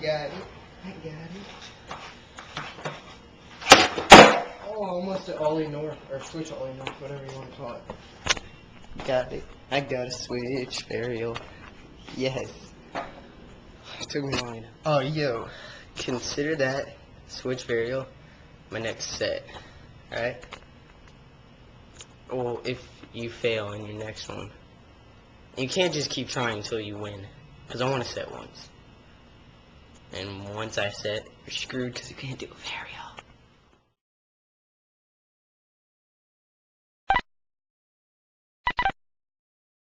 got it. Oh, almost an Ollie North, or switch Ollie North, whatever you want to call it. Got it. I got a switch burial. Yes. It took me long enough. Oh, yo. Consider that switch burial my next set. Alright? Well, if you fail in your next one. You can't just keep trying until you win. Because I want to set once. And once I set, you're screwed because you can't do a burial.